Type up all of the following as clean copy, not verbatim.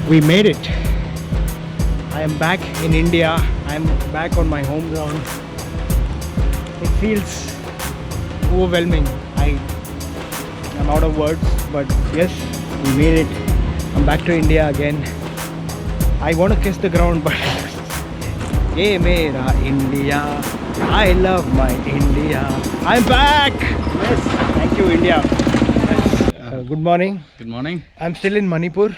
We made it. I am back in India. I am back on my home ground. It feels overwhelming. I am out of words, but yes, we made it. I'm back to India again. I want to kiss the ground, but ye mera India. I love my India. I'm back. Yes, thank you, India. Good morning. Good morning. I'm still in Manipur.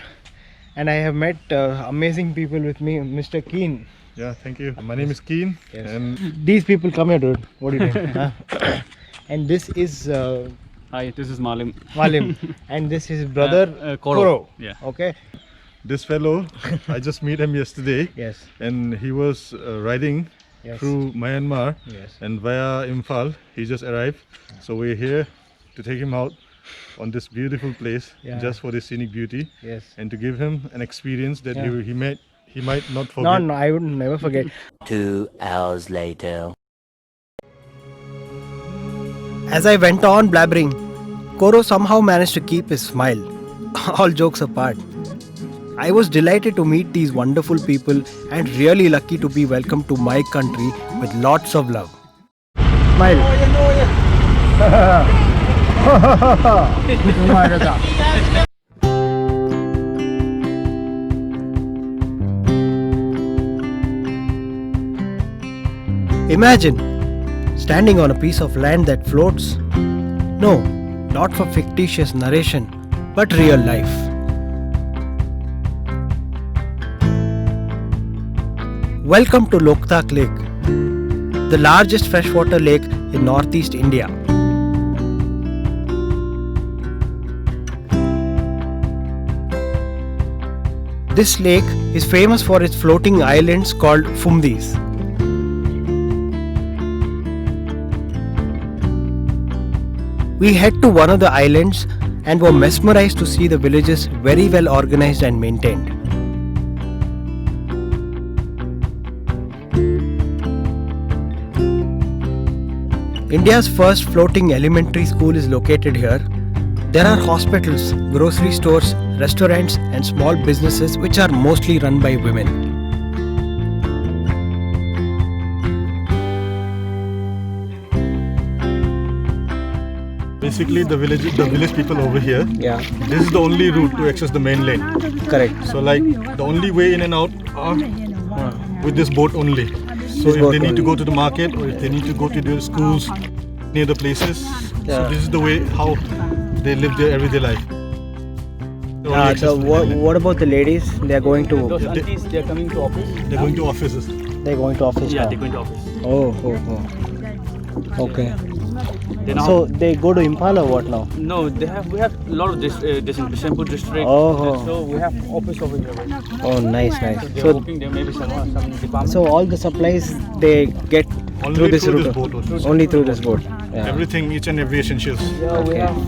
And I have met amazing people with me, Mr. Keen. Yeah, thank you. My name is Keen. Yes. And These people, come here, dude. What are you doing? Huh? And this is Hi, this is Malim. Malim. And this is his brother Koro. Yeah. Okay. this fellow, I just met him yesterday. Yes. And he was riding Yes. through Myanmar. Yes. And via Imphal, he just arrived. So we're here to take him out on this beautiful place, Yeah. just for the scenic beauty, Yes. and to give him an experience that Yeah. he might not No, forget. no, I would never forget. 2 hours later. As I went on blabbering, Koro somehow managed to keep his smile. All jokes apart. I was delighted to meet these wonderful people and really lucky to be welcomed to my country with lots of love. Smile. Imagine standing on a piece of land that floats. No, not for fictitious narration, but real life. Welcome to Loktak Lake, the largest freshwater lake in northeast India. This lake is famous for its floating islands called Fumdis. We head to one of the islands and were mesmerized to see the villages very well organized and maintained. India's first floating elementary school is located here. There are hospitals, grocery stores, restaurants and small businesses which are mostly run by women. Basically, the village people over here, Yeah, this is the only route to access the mainland. correct. So like the only way in and out are with this boat only. So This if boat they need to only. go to the market or if they need to go to their schools near the places, Yeah. so this is the way how they live their everyday life. They're only So access to the mainland. what about the ladies? They are going to Those aunties, they are coming to office. They're going to offices. they're going to office Yeah, now. they're going to office. Oh. Okay. They now, So they go to Impala or what now? no, we have a lot of this Bishanpur district. Oh. So we have office over here. Right? Oh, nice. They're So hoping there may be some department. so all the supplies they get Only through this through route. this boat also. Only through this boat. Yeah. Everything, each and every essentials. yeah, we Okay. have.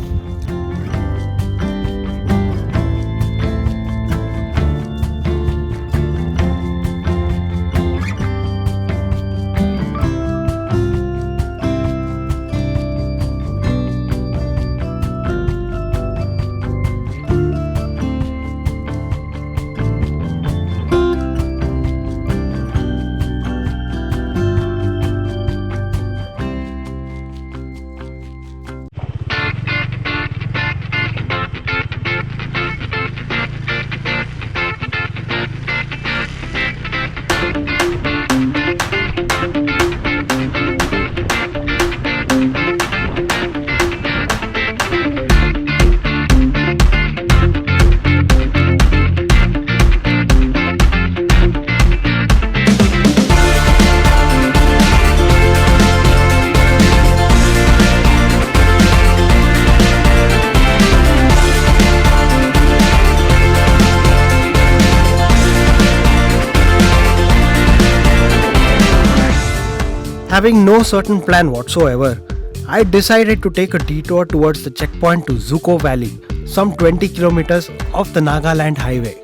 Having no certain plan whatsoever, I decided to take a detour towards the checkpoint to Zuko Valley, some 20 kilometers off the Nagaland highway.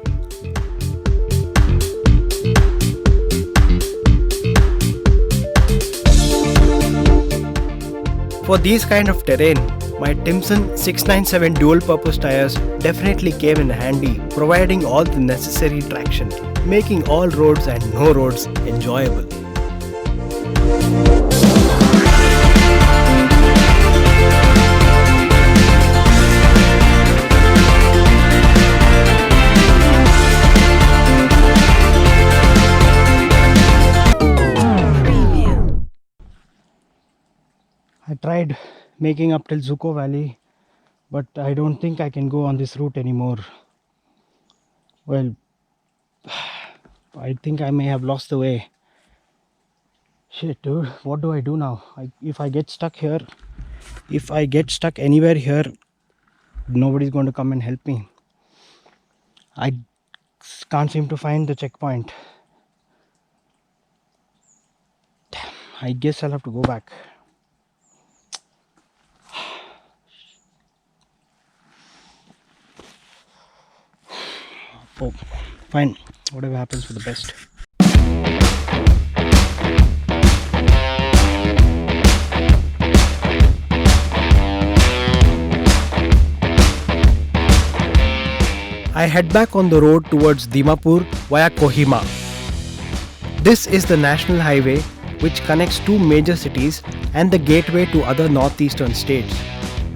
For these kind of terrain, my Timson 697 dual-purpose tires definitely came in handy, providing all the necessary traction, making all roads and no roads enjoyable. I tried making up till Zuko Valley, but I don't think I can go on this route anymore. Well, I think I may have lost the way. Shit, dude, what do I do now? If I get stuck here, if I get stuck anywhere here, nobody's going to come and help me. I can't seem to find the checkpoint. Damn, I guess I'll have to go back. Oh, fine. Whatever happens for the best. I head back on the road towards Dimapur via Kohima. This is the national highway which connects two major cities and the gateway to other northeastern states.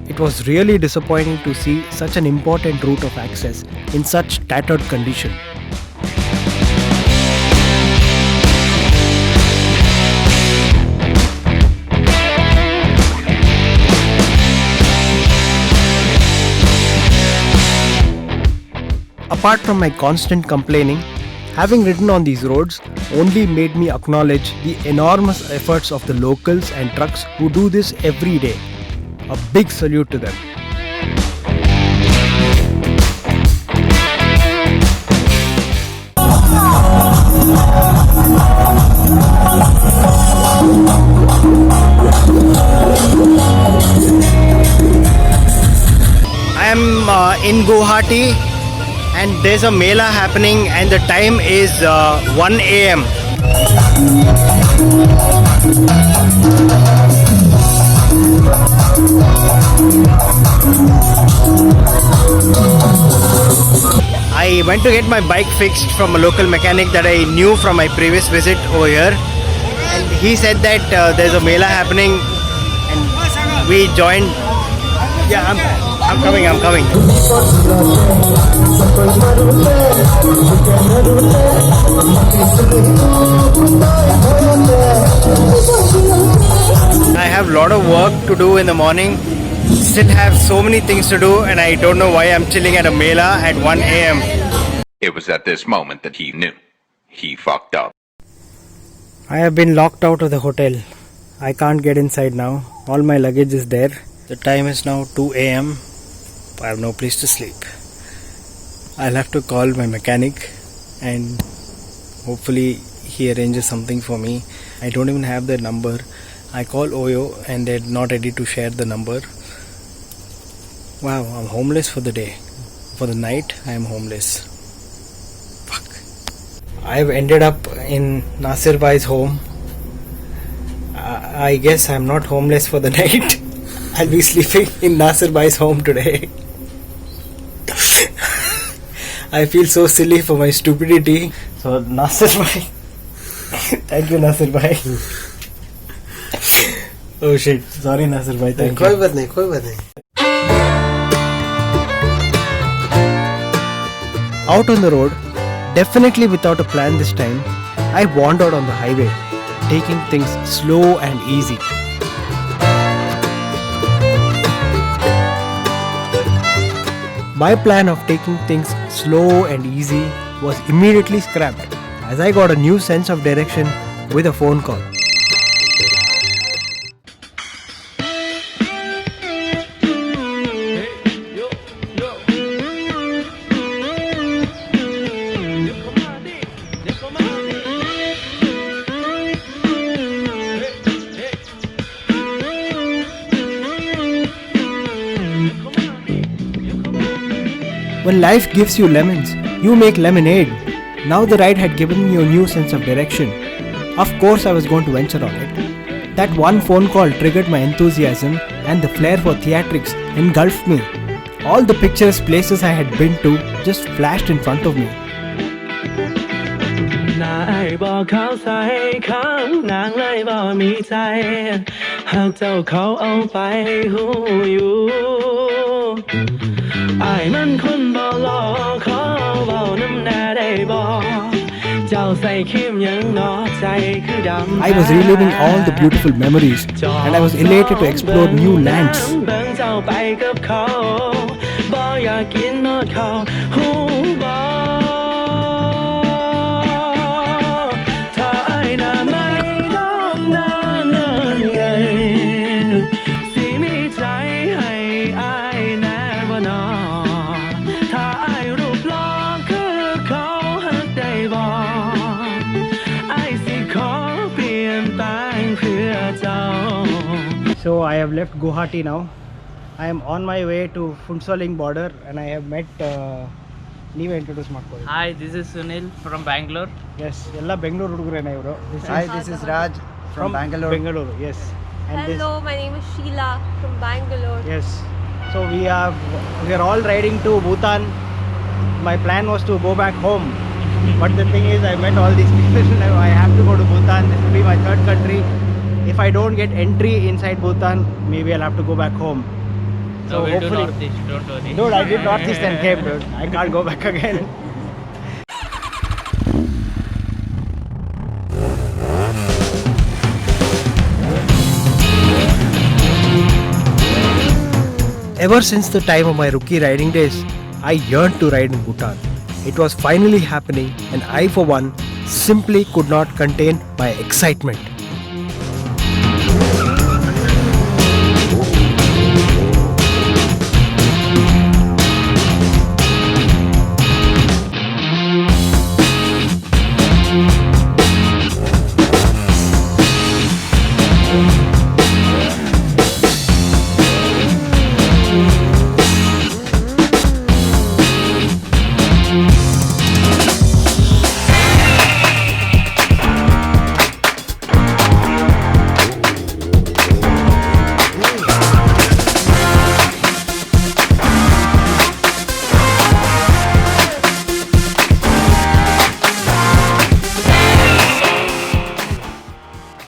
It was really disappointing to see such an important route of access in such tattered condition. Apart from my constant complaining, having ridden on these roads only made me acknowledge the enormous efforts of the locals and trucks who do this every day. A big salute to them. I am in Guwahati and there's a Mela happening and the time is 1 AM. I went to get my bike fixed from a local mechanic that I knew from my previous visit over here, and he said that there's a Mela happening and we joined. Yeah, I'm coming. I have a lot of work to do in the morning. Still have so many things to do, and I don't know why I'm chilling at a Mela at 1 AM. It was at this moment that he knew. He fucked up. I have been locked out of the hotel. I can't get inside now. All my luggage is there. The time is now 2 AM. I have no place to sleep. I'll have to call my mechanic and hopefully he arranges something for me. I don't even have their number. I call Oyo and they're not ready to share the number. Wow, I'm homeless for the day. For the night, I am homeless. Fuck. I've ended up in Nasir Bhai's home. I guess I'm not homeless for the night. I'll be sleeping in Nasir Bhai's home today. I feel so silly for my stupidity. So Nasir Bhai. Thank you Nasir Bhai. Oh shit. Sorry Nasir Bhai. Thank you. कोई बात नहीं. Out on the road, definitely without a plan this time, I wandered on the highway, taking things slow and easy. My plan of taking things slow and easy was immediately scrapped as I got a new sense of direction with a phone call. When life gives you lemons, you make lemonade. Now the ride had given me a new sense of direction. Of course I was going to venture on it. That one phone call triggered my enthusiasm, and the flair for theatrics engulfed me. All the pictures, places I had been to just flashed in front of me. นายบอกเขาใส่ข้างนางเลยบอกมีใจหากเจ้าเขาเอาไปหูอยู่อายมันคนบ่หลอกขอเว้าน้ำหน้าได้บ่เจ้าใส่คิมยังนอใจคือดำ I was reliving all the beautiful memories, and I was elated to explore new lands. เบิ่งเจ้าไปกับเขาบ่อยากกินนอดเขาหูบ่So I have left Guwahati now. I am on my way to Phuntsholing border, and I have met. Leave introduce ಮಾಡ್ಕೊಳ್ಳಿ. Hi, this is Sunil from Bangalore. Yes, ಎಲ್ಲ ಬೆಂಗಳೂರು ಹುಡುಗರೇನೆ ಇವರು. Hi, this is Raj from Bangalore. Bangalore, yes. And Hello, my name is Sheila from Bangalore. Yes. So we are all riding to Bhutan. My plan was to go back home, but the thing is, I met all these people. Now I have to go to Bhutan. This will be my third country. If I don't get entry inside Bhutan, maybe I'll have to go back home. So we'll do Northeast, don't worry. Dude, I did Northeast and came, dude. I can't go back again. Ever since the time of my rookie riding days, I yearned to ride in Bhutan. It was finally happening, and I, for one, simply could not contain my excitement.